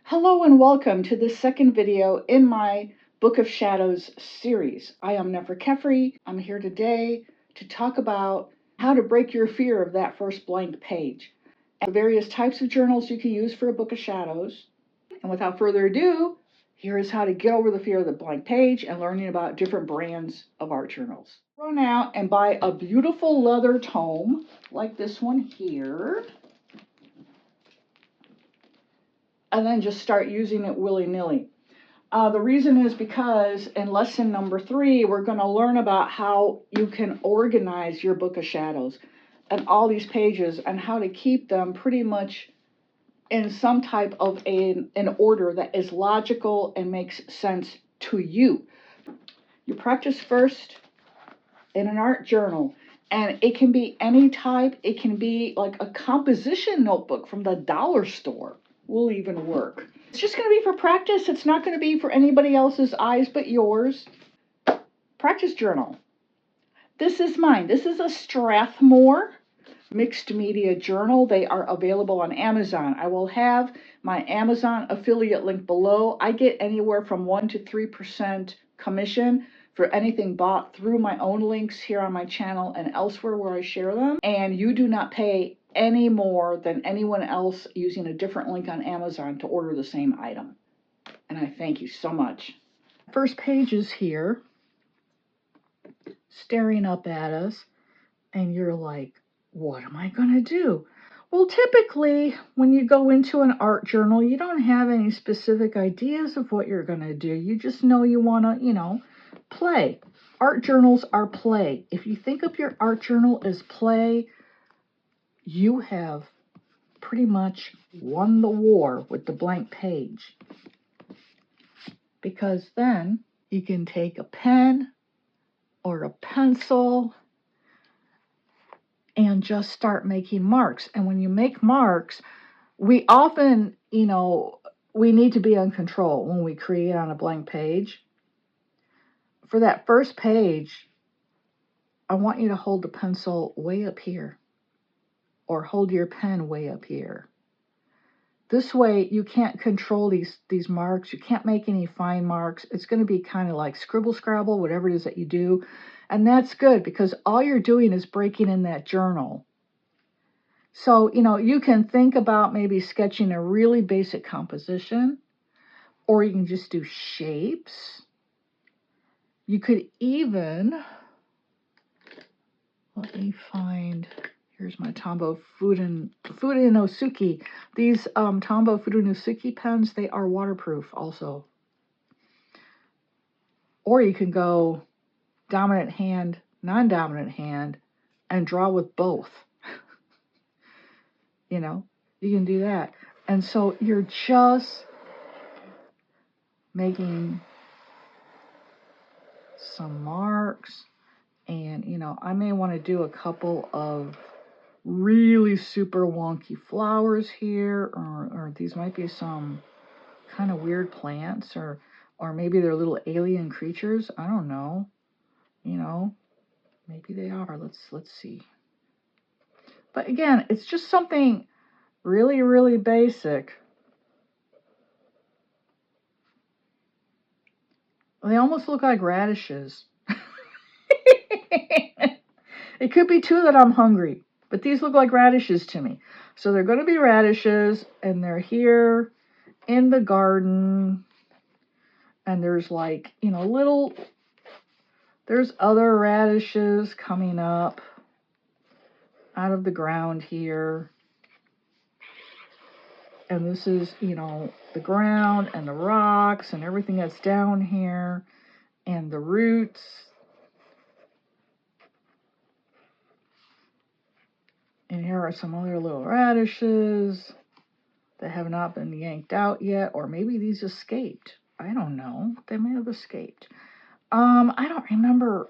Hello and welcome to the second video in my Book of Shadows series. I am Nefer Kefri. I'm here today to talk about how to break your fear of that first blank page and the various types of journals you can use for a Book of Shadows. And without further ado, here is how to get over the fear of the blank page and learning about different brands of art journals. Run out and buy a beautiful leather tome like this one here. And then just start using it willy-nilly. The reason is because in lesson number 3, we're going to learn about how you can organize your Book of Shadows and all these pages and how to keep them pretty much in some type of an order that is logical and makes sense to you. You practice first in an art journal, and it can be any type. It can be like a composition notebook from the dollar store. Will even work. It's just going to be for practice. It's not going to be for anybody else's eyes but yours. Practice journal. This is mine. This is a Strathmore mixed media journal. They are available on Amazon. I will have my Amazon affiliate link below. I get anywhere from 1% to 3% commission for anything bought through my own links here on my channel and elsewhere where I share them. And you do not pay any more than anyone else using a different link on Amazon to order the same item. And I thank you so much. First page is here, staring up at us, and you're like, what am I going to do? Well, typically, when you go into an art journal, you don't have any specific ideas of what you're going to do. You just know you want to, play. Art journals are play. If you think of your art journal as play, you have pretty much won the war with the blank page. Because then you can take a pen or a pencil and just start making marks. And when you make marks, we often, we need to be in control when we create on a blank page. For that first page, I want you to hold the pencil way up here or hold your pen way up here. This way you can't control these marks. You can't make any fine marks. It's going to be kind of like scribble scrabble, whatever it is that you do. And that's good because all you're doing is breaking in that journal. So, you can think about maybe sketching a really basic composition, or you can just do shapes. You could even, let me find, here's my Tombow Fudenosuke. These Tombow Fudenosuke pens, they are waterproof also. Or you can go dominant hand, non-dominant hand, and draw with both. You can do that. And so you're just making some marks. And, I may want to do a couple of really super wonky flowers here, or these might be some kind of weird plants, or maybe they're little alien creatures. I don't know. Maybe they are. Let's see. But again, it's just something really, really basic. They almost look like radishes. It could be too that I'm hungry, but these look like radishes to me. So they're going to be radishes, and they're here in the garden. And there's like, there's other radishes coming up out of the ground here. And this is, the ground and the rocks and everything that's down here and the roots. And here are some other little radishes that have not been yanked out yet, or maybe these escaped. I don't know. They may have escaped. I don't remember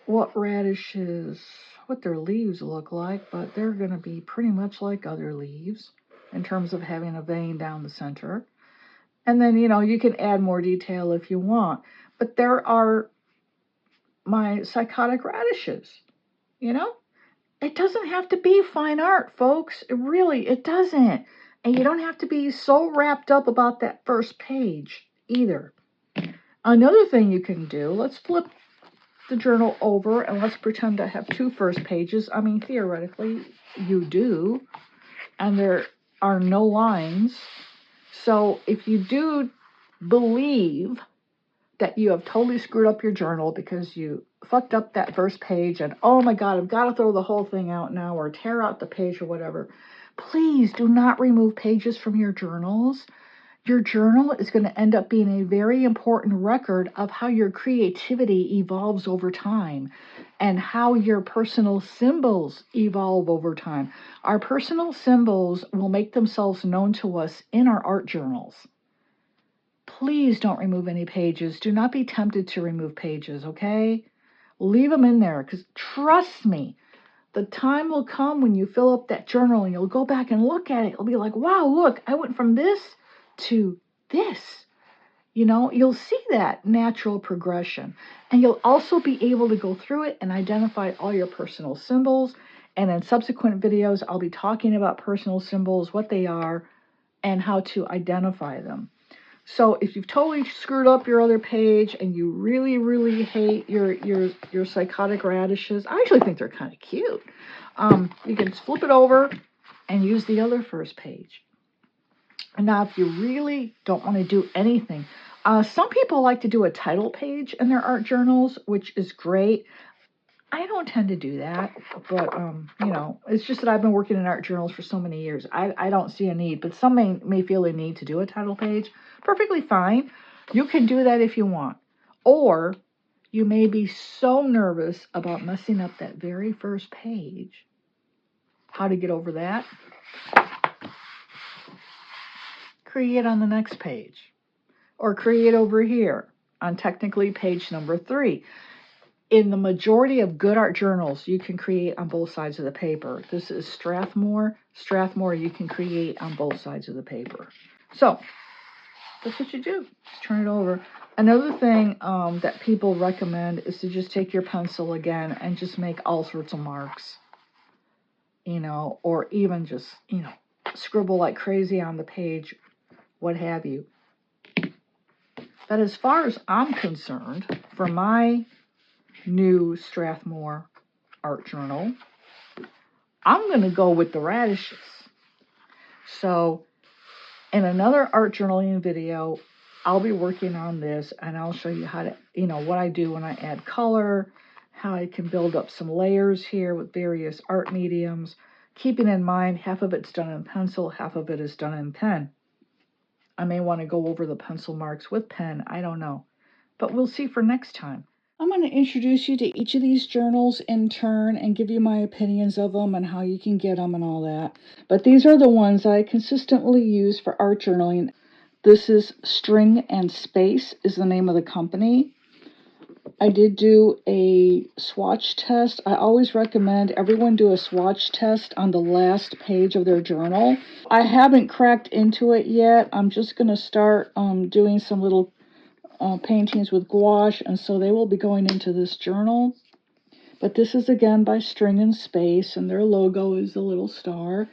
what radishes, what their leaves look like, but they're going to be pretty much like other leaves in terms of having a vein down the center. And then, you can add more detail if you want. But there are my psychotic radishes, It doesn't have to be fine art, folks. It doesn't. And you don't have to be so wrapped up about that first page either. Another thing you can do, let's flip the journal over and let's pretend I have 2 first pages. I mean, theoretically, you do. And there are no lines. So if you do believe that you have totally screwed up your journal because you fucked up that first page and, oh my God, I've got to throw the whole thing out now or tear out the page or whatever, please do not remove pages from your journals. Your journal is going to end up being a very important record of how your creativity evolves over time and how your personal symbols evolve over time. Our personal symbols will make themselves known to us in our art journals. Please don't remove any pages. Do not be tempted to remove pages, okay? Leave them in there because trust me, the time will come when you fill up that journal and you'll go back and look at it. You'll be like, wow, look, I went from this to this. You know, you'll see that natural progression. And you'll also be able to go through it and identify all your personal symbols. And in subsequent videos, I'll be talking about personal symbols, what they are, and how to identify them. So if you've totally screwed up your other page and you really, really hate your psychotic radishes, I actually think they're kind of cute. You can flip it over and use the other first page. And now if you really don't want to do anything, some people like to do a title page in their art journals, which is great. I don't tend to do that, but, you know, it's just that I've been working in art journals for so many years. I don't see a need, but some may feel a need to do a title page. Perfectly fine. You can do that if you want. Or you may be so nervous about messing up that very first page. How to get over that? Create on the next page. Or create over here on technically page number 3. In the majority of good art journals, you can create on both sides of the paper. This is Strathmore. Strathmore, you can create on both sides of the paper. So, that's what you do. Just turn it over. Another thing that people recommend is to just take your pencil again and just make all sorts of marks. You know, or even just, you know, scribble like crazy on the page, what have you. But as far as I'm concerned, for my new Strathmore art journal, I'm going to go with the radishes. So in another art journaling video, I'll be working on this and I'll show you how to, you know, what I do when I add color, how I can build up some layers here with various art mediums, keeping in mind half of it's done in pencil, half of it is done in pen. I may want to go over the pencil marks with pen, I don't know, but we'll see for next time. I'm going to introduce you to each of these journals in turn and give you my opinions of them and how you can get them and all that. But these are the ones I consistently use for art journaling. This is String and Space is the name of the company. I did do a swatch test. I always recommend everyone do a swatch test on the last page of their journal. I haven't cracked into it yet. I'm just going to start doing some little paintings with gouache, and so they will be going into this journal. But this is again by String and Space, and their logo is a little star.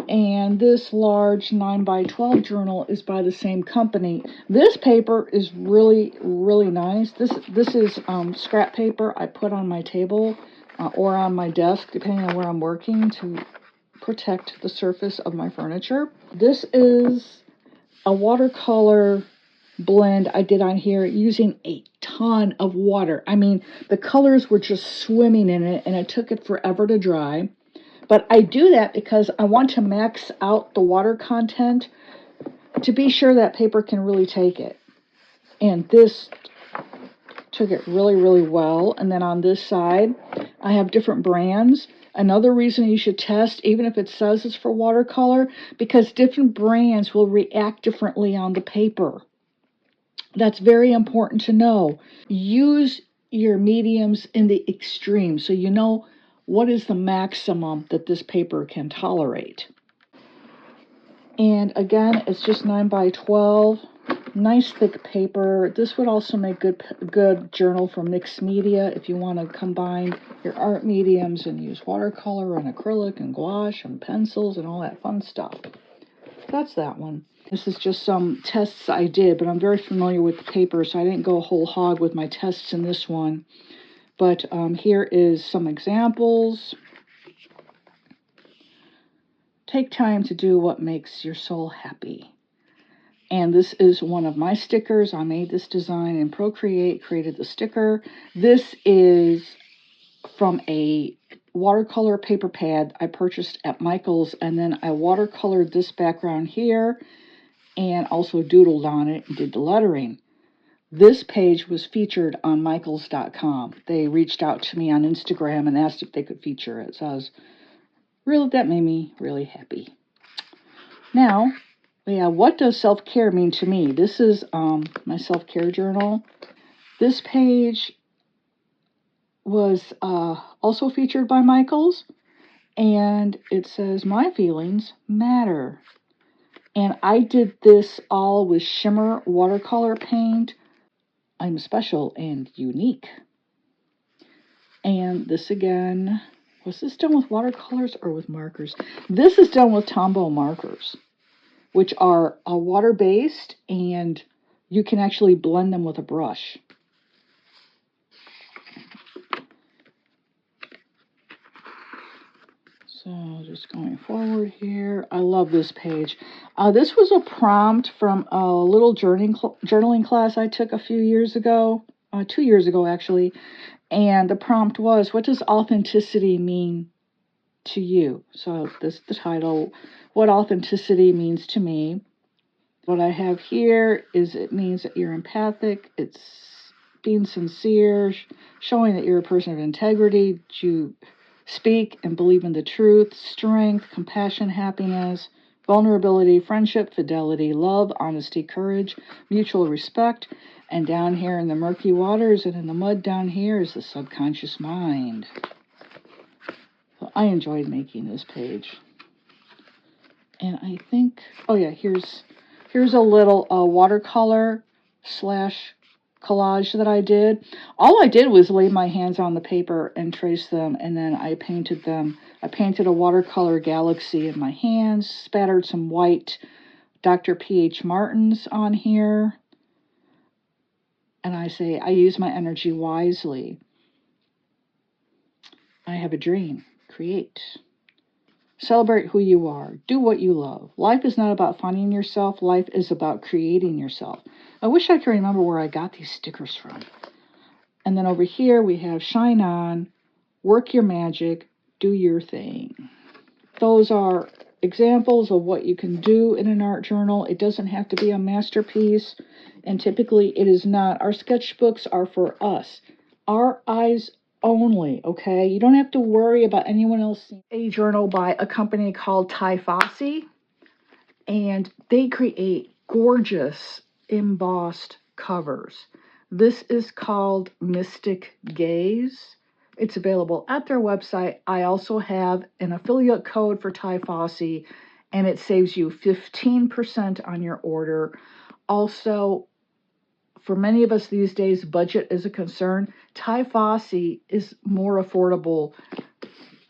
And this large 9x12 journal is by the same company. This paper is really, really nice. This is scrap paper I put on my table or on my desk, depending on where I'm working, to protect the surface of my furniture. This is a watercolor blend I did on here using a ton of water. I mean, the colors were just swimming in it, and it took it forever to dry. But I do that because I want to max out the water content to be sure that paper can really take it. And this took it really, really well. And then on this side, I have different brands. Another reason you should test, even if it says it's for watercolor, because different brands will react differently on the paper. That's very important to know. Use your mediums in the extreme so you know what is the maximum that this paper can tolerate. And again, it's just 9x12. Nice thick paper. This would also make good journal for mixed media if you want to combine your art mediums and use watercolor and acrylic and gouache and pencils and all that fun stuff. that's that one. This is just some tests I did, but I'm very familiar with the paper, so I didn't go whole hog with my tests in this one. But here is some examples. Take time to do what makes your soul happy. And this is one of my stickers. I made this design in Procreate, created the sticker. This is from a watercolor paper pad I purchased at Michael's, and then I watercolored this background here and also doodled on it and did the lettering. This page was featured on Michaels.com. They reached out to me on Instagram and asked if they could feature it. So that made me really happy. Now, what does self-care mean to me? This is my self-care journal. This page was also featured by Michaels, and it says, "My feelings matter." And I did this all with shimmer watercolor paint. I'm special and unique. And this again, was this done with watercolors or with markers? This is done with Tombow markers, which are water-based, and you can actually blend them with a brush. So just going forward here, I love this page. This was a prompt from a little journaling class I took a few years ago, 2 years ago actually, and the prompt was, what does authenticity mean to you? So this is the title, What Authenticity Means to Me. What I have here is it means that you're empathic, it's being sincere, showing that you're a person of integrity, you speak and believe in the truth, strength, compassion, happiness, vulnerability, friendship, fidelity, love, honesty, courage, mutual respect. And down here in the murky waters and in the mud down here is the subconscious mind. So I enjoyed making this page. And I think, here's a little watercolor / collage that I did. All I did was lay my hands on the paper and trace them, and then I painted them. I painted a watercolor galaxy in my hands, spattered some white Dr. P.H. Martins on here, and I say, I use my energy wisely. I have a dream. Create. Celebrate who you are. Do what you love. Life is not about finding yourself. Life is about creating yourself. I wish I could remember where I got these stickers from. And then over here we have Shine On, Work Your Magic, Do Your Thing. Those are examples of what you can do in an art journal. It doesn't have to be a masterpiece, and typically it is not. Our sketchbooks are for us. Our eyes only, okay? You don't have to worry about anyone else seeing a journal by a company called Ty Fossey, and they create gorgeous embossed covers. This is called Mystic Gaze. It's available at their website. I also have an affiliate code for Ty Fossey, and it saves you 15% on your order. Also, for many of us these days, budget is a concern. Ty Fossey is more affordable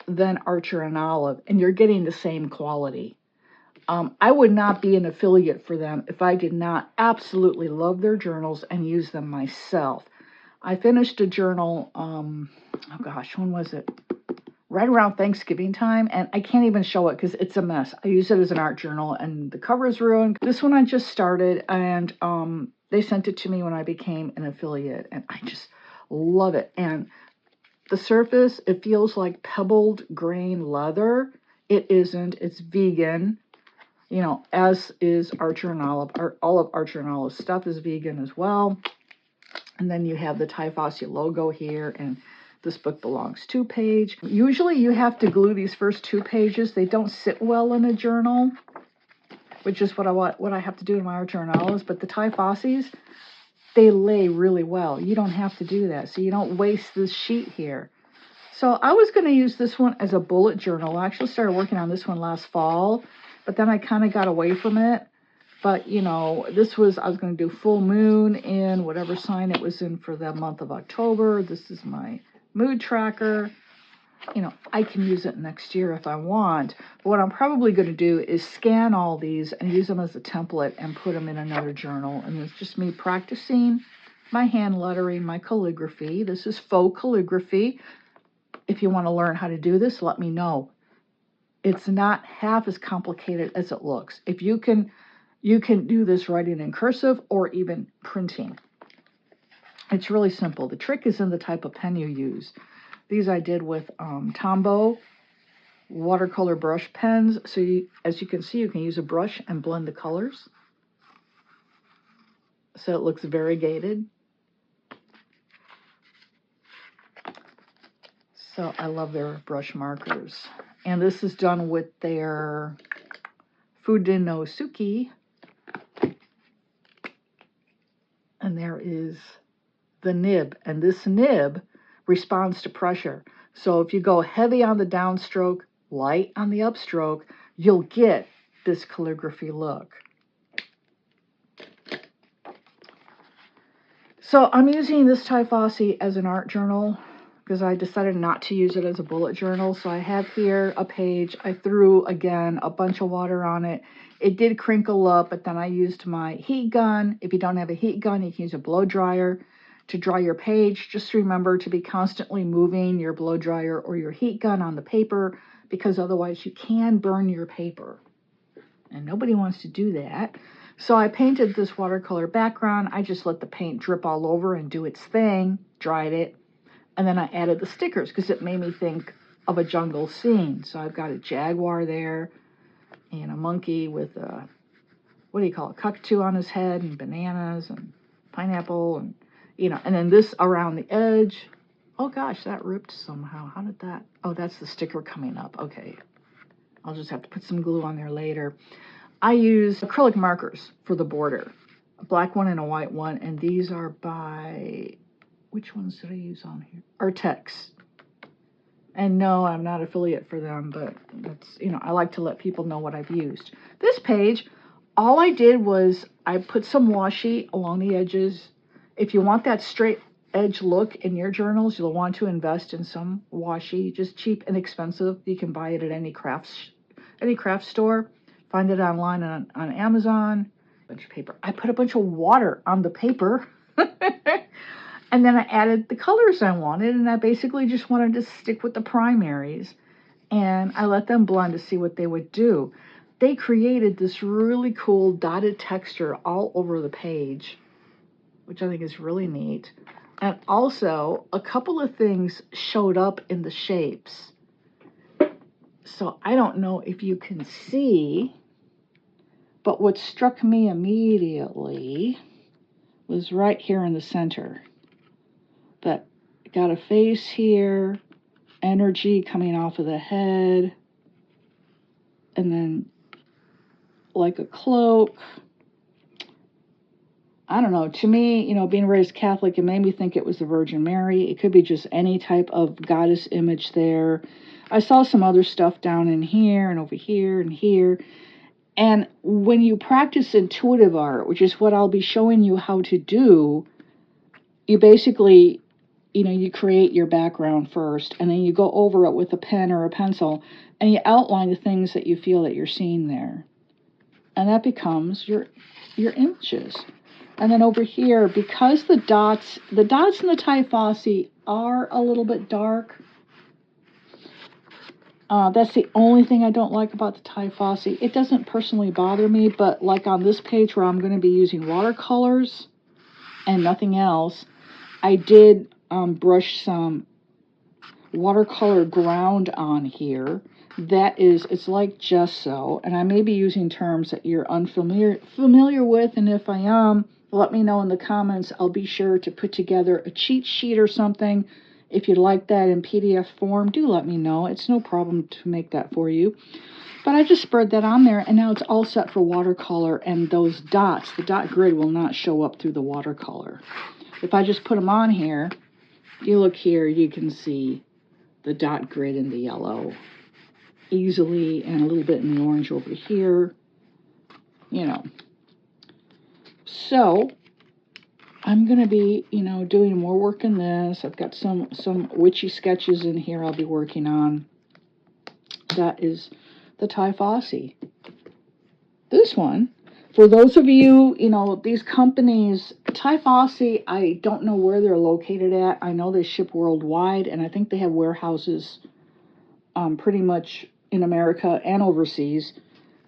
than Archer and Olive, and you're getting the same quality. I would not be an affiliate for them if I did not absolutely love their journals and use them myself. I finished a journal, when was it? Right around Thanksgiving time, and I can't even show it because it's a mess. I use it as an art journal, and the cover is ruined. This one I just started, and they sent it to me when I became an affiliate, and I just love it. And the surface, it feels like pebbled grain leather. It isn't. It's vegan. As is Archer and Olive. All of Archer and Olive's stuff is vegan as well. And then you have the Ty Fossey logo here, and this book belongs to page. Usually you have to glue these first 2 pages. They don't sit well in a journal, which is what I have to do in my Archer and Olives. But the Ty Fosseys, they lay really well. You don't have to do that, so you don't waste this sheet here. So I was going to use this one as a bullet journal. I actually started working on this one last fall, but then I kind of got away from it. But, I was going to do full moon in whatever sign it was in for the month of October. This is my mood tracker. you know, I can use it next year if I want. But what I'm probably going to do is scan all these and use them as a template and put them in another journal. And it's just me practicing my hand lettering, my calligraphy. This is faux calligraphy. If you want to learn how to do this, let me know. It's not half as complicated as it looks. If you can do this writing in cursive or even printing. It's really simple. The trick is in the type of pen you use. These I did with Tombow watercolor brush pens. So as you can see, you can use a brush and blend the colors. So it looks variegated. So I love their brush markers. And this is done with their Fudenosuke. And there is the nib. And this nib responds to pressure. So if you go heavy on the downstroke, light on the upstroke, you'll get this calligraphy look. So I'm using this Typhosy as an art journal because I decided not to use it as a bullet journal. So I have here a page. I threw, again, a bunch of water on it. It did crinkle up, but then I used my heat gun. If you don't have a heat gun, you can use a blow dryer to dry your page. Just remember to be constantly moving your blow dryer or your heat gun on the paper, because otherwise you can burn your paper. And nobody wants to do that. So I painted this watercolor background. I just let the paint drip all over and do its thing, dried it, and then I added the stickers because it made me think of a jungle scene. So I've got a jaguar there and a monkey with a, what do you call it, cockatoo on his head, and bananas and pineapple, and you know, and then this around the edge. Oh gosh, that ripped somehow. How did that? Oh, that's the sticker coming up. Okay, I'll just have to put some glue on there later. I use acrylic markers for the border, a black one and a white one, and these are by, which ones did I use on here? Artex. And no, I'm not affiliate for them, but that's, you know, I like to let people know what I've used. This page, all I did was I put some washi along the edges. If you want that straight edge look in your journals, you'll want to invest in some washi, just cheap and inexpensive. You can buy it at any craft store. Find it online on Amazon. A bunch of paper. I put a bunch of water on the paper. And then I added the colors I wanted, and I basically just wanted to stick with the primaries. And I let them blend to see what they would do. They created this really cool dotted texture all over the page, which I think is really neat. And also, a couple of things showed up in the shapes. So I don't know if you can see, but what struck me immediately was right here in the center. That got a face here, energy coming off of the head, and then like a cloak. I don't know. To me, you know, being raised Catholic, it made me think it was the Virgin Mary. It could be just any type of goddess image there. I saw some other stuff down in here and over here and here. And when you practice intuitive art, which is what I'll be showing you how to do, you basically, you know, you create your background first, and then you go over it with a pen or a pencil, and you outline the things that you feel that you're seeing there. And that becomes your images. And then over here, because the dots in the Typhosy are a little bit dark, that's the only thing I don't like about the Typhosy. It doesn't personally bother me, but like on this page where I'm going to be using watercolors and nothing else, I did brush some watercolor ground on here. That is, it's like gesso, and I may be using terms that you're familiar with, and if I am, let me know in the comments. I'll be sure to put together a cheat sheet or something. If you'd like that in PDF form, do let me know. It's no problem to make that for you. But I just spread that on there, and now it's all set for watercolor, and those dots, the dot grid, will not show up through the watercolor. If I just put them on here, you look here, you can see the dot grid in the yellow easily, and a little bit in the orange over here, you know. So I'm going to be, doing more work in this. I've got some witchy sketches in here I'll be working on. That is the Typhossi. This one, for those of you, these companies, Typhossi, I don't know where they're located at. I know they ship worldwide, and I think they have warehouses pretty much in America and overseas.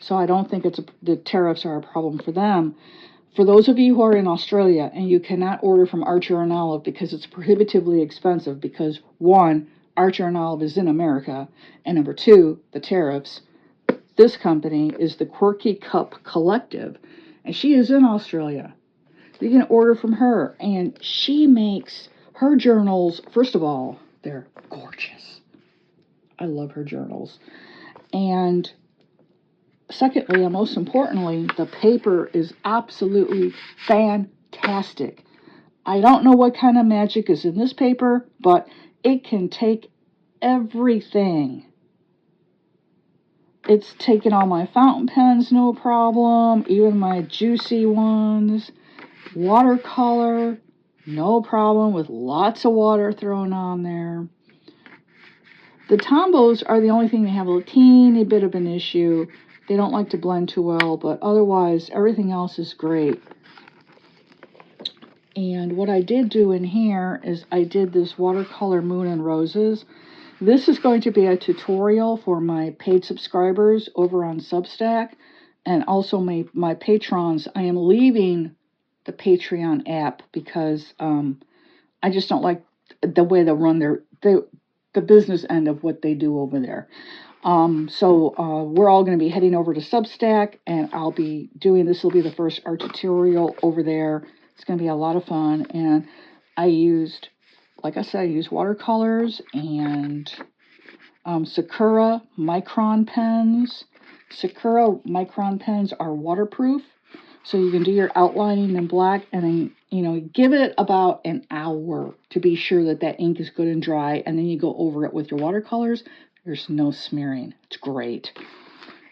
So I don't think the tariffs are a problem for them. For those of you who are in Australia and you cannot order from Archer and Olive because it's prohibitively expensive, because one, Archer and Olive is in America, and number two, the tariffs. This company is the Quirky Cup Collective, and she is in Australia. You can order from her, and she makes her journals. First of all, they're gorgeous. I love her journals. And secondly, and most importantly, the paper is absolutely fantastic. I don't know what kind of magic is in this paper, but it can take everything. It's taken all my fountain pens, no problem, even my juicy ones. Watercolor, no problem, with lots of water thrown on there. The Tombos are the only thing that have a teeny bit of an issue. They don't like to blend too well, but otherwise everything else is great. And what I did do in here is I did this watercolor moon and roses. This is going to be a tutorial for my paid subscribers over on Substack, and also my patrons. I am leaving the Patreon app because I just don't like the way they run the business end of what they do over there. So we're all going to be heading over to Substack, and I'll be doing, this will be the first art tutorial over there. It's going to be a lot of fun, and I used, like I said, I used watercolors and Sakura micron pens. Sakura micron pens are waterproof, so you can do your outlining in black, and then, give it about an hour to be sure that ink is good and dry, and then you go over it with your watercolors. There's no smearing. It's great.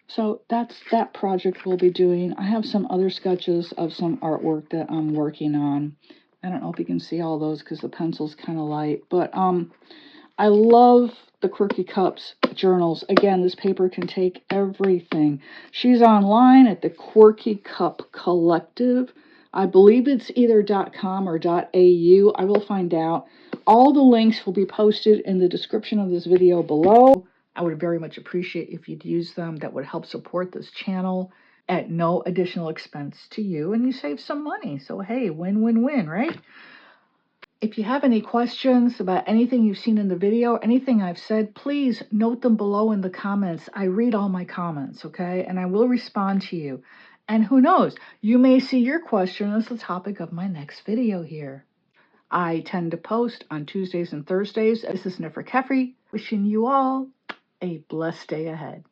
So that's that project we'll be doing. I have some other sketches of some artwork that I'm working on. I don't know if you can see all those because the pencil's kind of light, but I love the Quirky Cups journals. Again, this paper can take everything. She's online at the Quirky Cup Collective. I believe it's either .com or .au. I will find out. All the links will be posted in the description of this video below. I would very much appreciate if you'd use them. That would help support this channel at no additional expense to you, and you save some money. So hey, win-win-win, right? If you have any questions about anything you've seen in the video, anything I've said, please note them below in the comments. I read all my comments, okay? And I will respond to you. And who knows, you may see your question as the topic of my next video here. I tend to post on Tuesdays and Thursdays. This is Neferkefri, wishing you all a blessed day ahead.